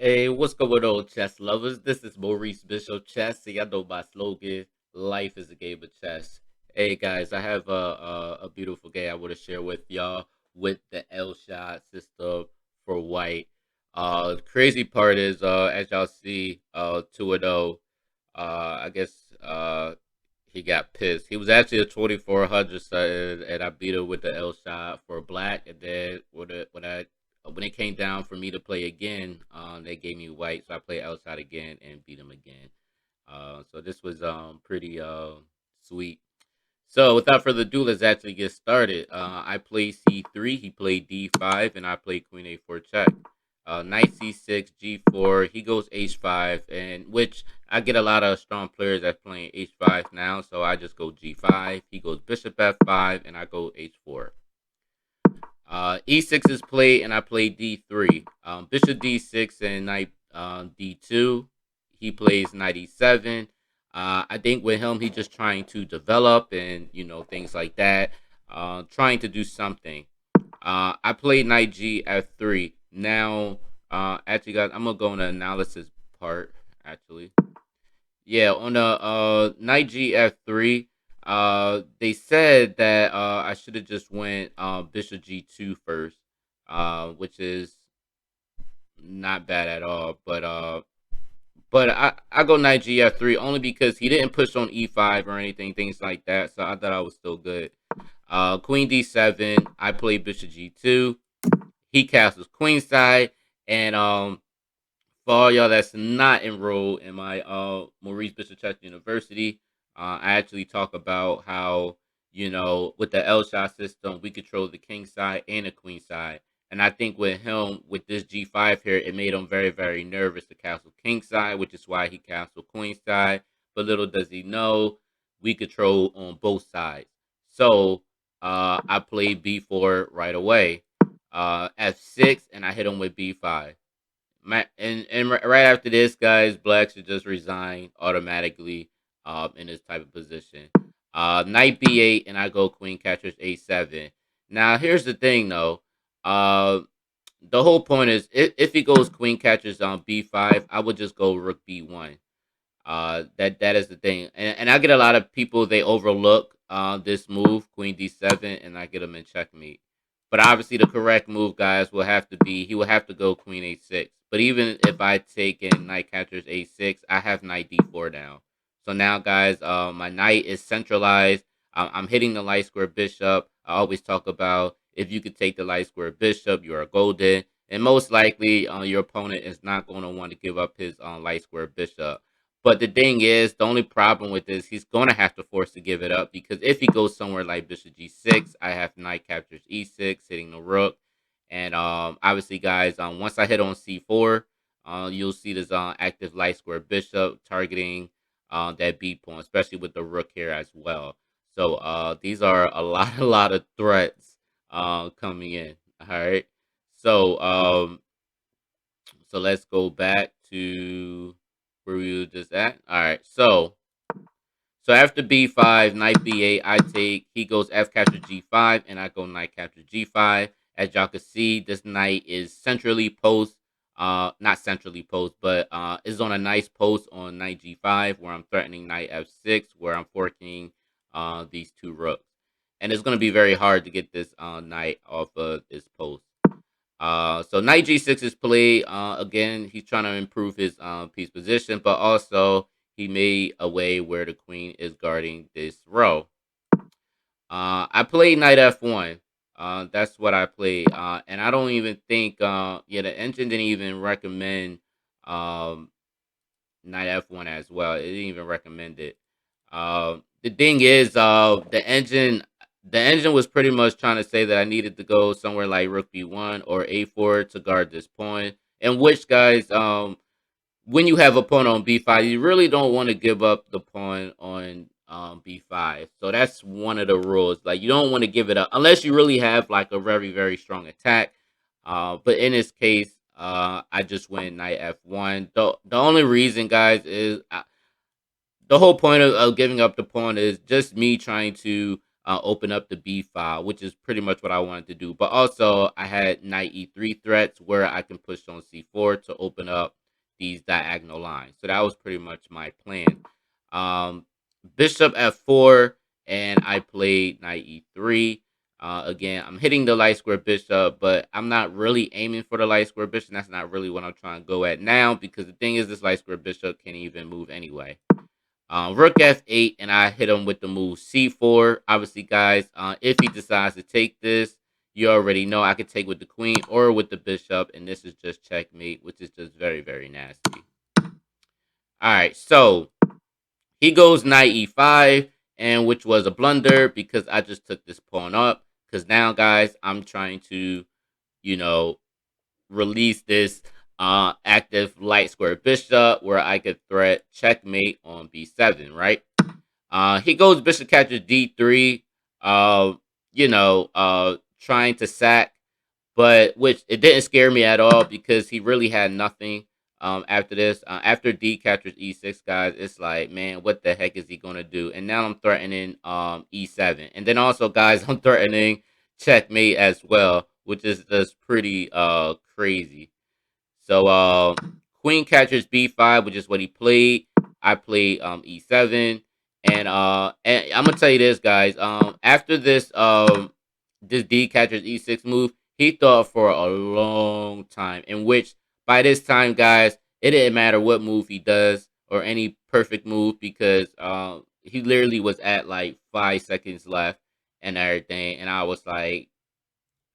Hey, what's going on, chess lovers? This is Maurice Bishop Chess. See, I know my slogan: "Life is a game of chess." Hey guys, I have a beautiful game I want to share with y'all with the Elshad system for white. The crazy part is, as y'all see, 2-0. I guess he got pissed. He was actually a 2400 something, and I beat him with the L shot for black. And then when it came down for me to play again, they gave me white, so I played L shot again and beat him again. So this was pretty sweet. So without further ado, let's actually get started. I played c3, he played d5, and I played queen a4 check. Knight c6, g4, he goes h5, and which I get a lot of strong players that's playing h5 now, so I just go g5. He goes bishop f5, and I go h4. E6 is played, and I play d3. Bishop d6 and knight d2. He plays knight e7. I think with him, he's just trying to develop and things like that. Trying to do something. I played knight g f3. Now, actually, guys, I'm gonna go on the analysis part. Actually, yeah, on the knight g f3, they said that I should have just went bishop g2 first, which is not bad at all. But I go knight g f3 only because he didn't push on e5 or anything, things like that. So I thought I was still good. Queen d7, I play bishop g2. He castles queenside, and for all y'all that's not enrolled in my Maurice Bishop Chess University, I actually talk about how with the Elshad system we control the king side and the queen side, and I think with him with this G5 here, it made him very very nervous to castle king side, which is why he castled queen side. But little does he know, we control on both sides. So I played B4 right away, F6, and I hit him with B5. Right after this, guys, black should just resign automatically in this type of position. Knight b8, and I go queen catchers a7. Now, here's the thing, though. Uh, the whole point is, if he goes queen catchers on b5, I would just go rook b1. That is the thing, and I get a lot of people they overlook this move queen d7, and I get them in checkmate. But obviously, the correct move, guys, will have to be he will have to go queen a6. But even if I take in knight captures a6, I have knight d4 down. So now, guys, my knight is centralized. I'm hitting the light square bishop. I always talk about if you could take the light square bishop, you are golden, and most likely your opponent is not going to want to give up his light square bishop. But the thing is, the only problem with this, he's going to have to force to give it up because if he goes somewhere like bishop g6, I have knight captures e6, hitting the rook. And obviously, guys, once I hit on c4, you'll see this active light square bishop targeting that b pawn, especially with the rook here as well. So these are a lot, a lot of threats coming in. All right. So so let's go back to where we were just at. All right. So after b5, knight b8, I take. He goes f capture g5, and I go knight capture g5. As y'all can see, this knight is centrally post. Not centrally post, but is on a nice post on knight g5, where I'm threatening knight f6, where I'm forking these two rooks, and it's going to be very hard to get this knight off of this post. So knight g6 is played. Again, he's trying to improve his piece position, but also he made a way where the queen is guarding this row. I played knight f1. That's what I played. And I don't even think, yeah, the engine didn't even recommend um, knight f1 as well. It didn't even recommend it. The thing is, the engine was pretty much trying to say that I needed to go somewhere like rook b1 or a4 to guard this pawn. In which, guys, when you have a pawn on b5, you really don't want to give up the pawn on b5. So that's one of the rules. Like you don't want to give it up unless you really have like a very very strong attack. But in this case, I just went knight f1. The only reason, guys, is the whole point of giving up the pawn is just me trying to open up the b file, which is pretty much what I wanted to do. But also, I had knight e3 threats where I can push on c4 to open up these diagonal lines. So that was pretty much my plan. Um, Bishop f4, and I played knight e3. Again, I'm hitting the light square bishop, but I'm not really aiming for the light square bishop. That's not really what I'm trying to go at now, because the thing is, this light square bishop can't even move anyway. Rook f8, and I hit him with the move c4. Obviously, guys, if he decides to take this, you already know I could take with the queen or with the bishop, and this is just checkmate, which is just very, very nasty. All right, so he goes knight e5, and which was a blunder because I just took this pawn up. Because now, guys, I'm trying to, you know, release this active light square bishop where I could threat checkmate on b7, right? He goes bishop captures d3, uh, trying to sack, but which it didn't scare me at all because he really had nothing. After this, after D captures e6, guys, it's like, man, what the heck is he gonna do? And now I'm threatening e7, and then also, guys, I'm threatening checkmate as well, which is just pretty crazy. So queen catches b5, which is what he played. I played e7, and I'm gonna tell you this, guys. After this d catches e6 move, he thought for a long time. In which by this time, guys, it didn't matter what move he does or any perfect move because he literally was at like 5 seconds left and everything, and I was like,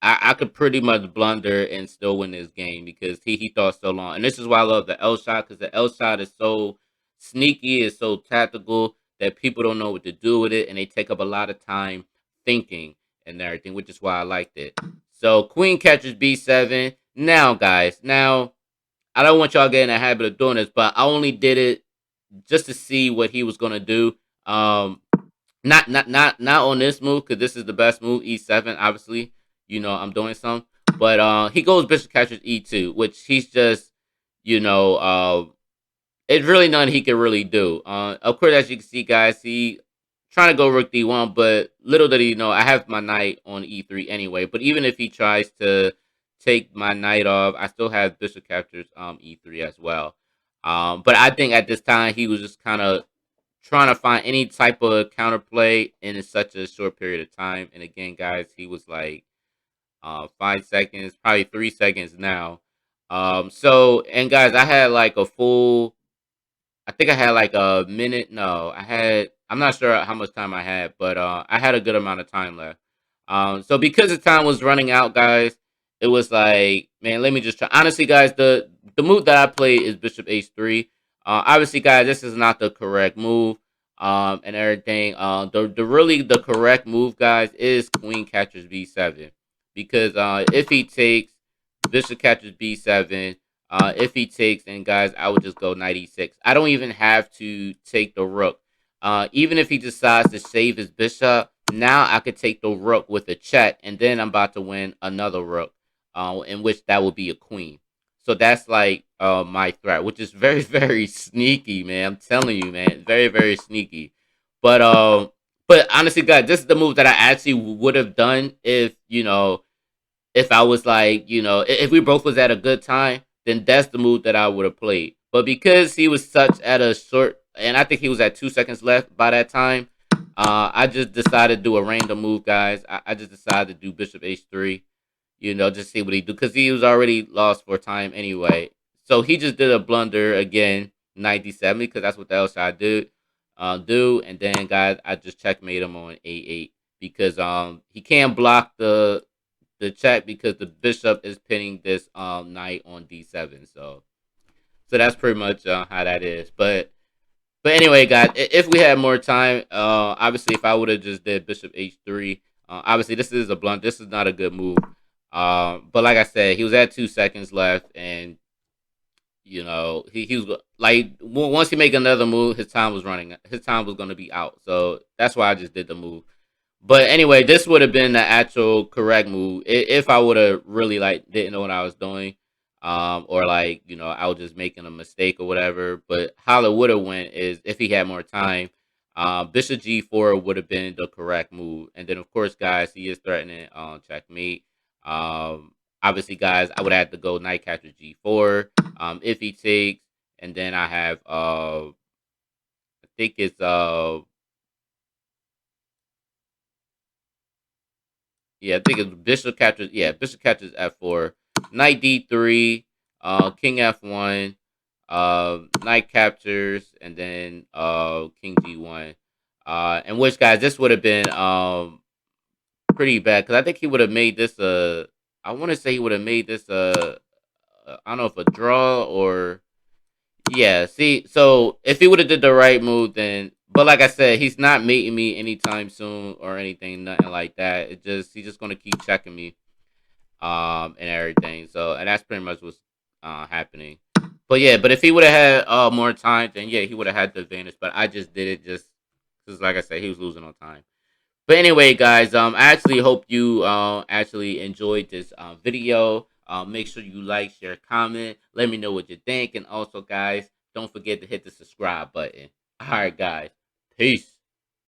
I could pretty much blunder and still win this game because he thought so long. And this is why I love the L shot, because the L shot is so sneaky, is so tactical that people don't know what to do with it, and they take up a lot of time thinking and everything, which is why I liked it. So queen catches b7. Now, guys, now I don't want y'all getting a habit of doing this, but I only did it just to see what he was gonna do. Not on this move because this is the best move, e7. Obviously, I'm doing some, but he goes bishop captures e2, which he's just, you know, it's really nothing he can really do. Of course, as you can see, guys, he trying to go rook d1, but little did he know I have my knight on e3 anyway. But even if he tries to take my knight off, I still have bishop captures e3 as well. But I think at this time he was just kind of trying to find any type of counterplay in such a short period of time. And again, guys, he was like 5 seconds, probably 3 seconds now. So, and guys, I had like a full, I think I had like a minute. No, I'm not sure how much time I had, but I had a good amount of time left. So because the time was running out, guys, it was like, man, let me just try. Honestly, guys, the move that I played is Bishop H3. Obviously, guys, this is not the correct move. And everything. The correct move, guys, is Queen catches B7 because if he takes Bishop catches B7, if he takes, and guys, I would just go knight e6. I don't even have to take the rook. Even if he decides to save his bishop, now I could take the rook with a check, and then I'm about to win another rook, in which that will be a queen. So that's like my threat, which is very, very sneaky, man. I'm telling you, man, very, very sneaky. But but honestly, guys, this is the move that I actually would have done if I was like, if we both was at a good time, then that's the move that I would have played. But because he was such at a short, and I think he was at 2 seconds left by that time, I just decided to do a random move, guys. I just decided to do Bishop H3, just see what he do because he was already lost for time anyway. So he just did a blunder again, 97, because that's what the Elshad do. And then, guys, I just checkmate him on A8 because he can't block the check because the bishop is pinning this knight on d7. So that's pretty much how that is. But anyway, guys, if we had more time, obviously if I would have just did bishop h3, obviously this is a blunt. This is not a good move. But like I said, he was at 2 seconds left, and he was like once he make another move, his time was running. His time was going to be out. So that's why I just did the move. But anyway, this would have been the actual correct move if I would have really like didn't know what I was doing, or like I was just making a mistake or whatever. But how it would have went is if he had more time, Bishop G4 would have been the correct move, and then of course, guys, he is threatening checkmate. Obviously, guys, I would have to go knight capture G4. If he takes, and then I have I think it's yeah, I think it's bishop captures. Yeah, bishop captures F4, knight D3, king F1, knight captures, and then king G1. And which, guys, this would have been pretty bad because I think he would have made this a. I want to say he would have made this I don't know if a draw or yeah. See, so if he would have did the right move, then but like I said, he's not mating me anytime soon or anything, nothing like that. It just he's just gonna keep checking me and everything. So and that's pretty much what's happening. But yeah, but if he would have had more time, then yeah, he would have had the advantage. But I just did it just because, like I said, he was losing on time. But anyway, guys, I actually hope you actually enjoyed this video. Make sure you like, share, comment. Let me know what you think, and also, guys, don't forget to hit the subscribe button. All right, guys, peace.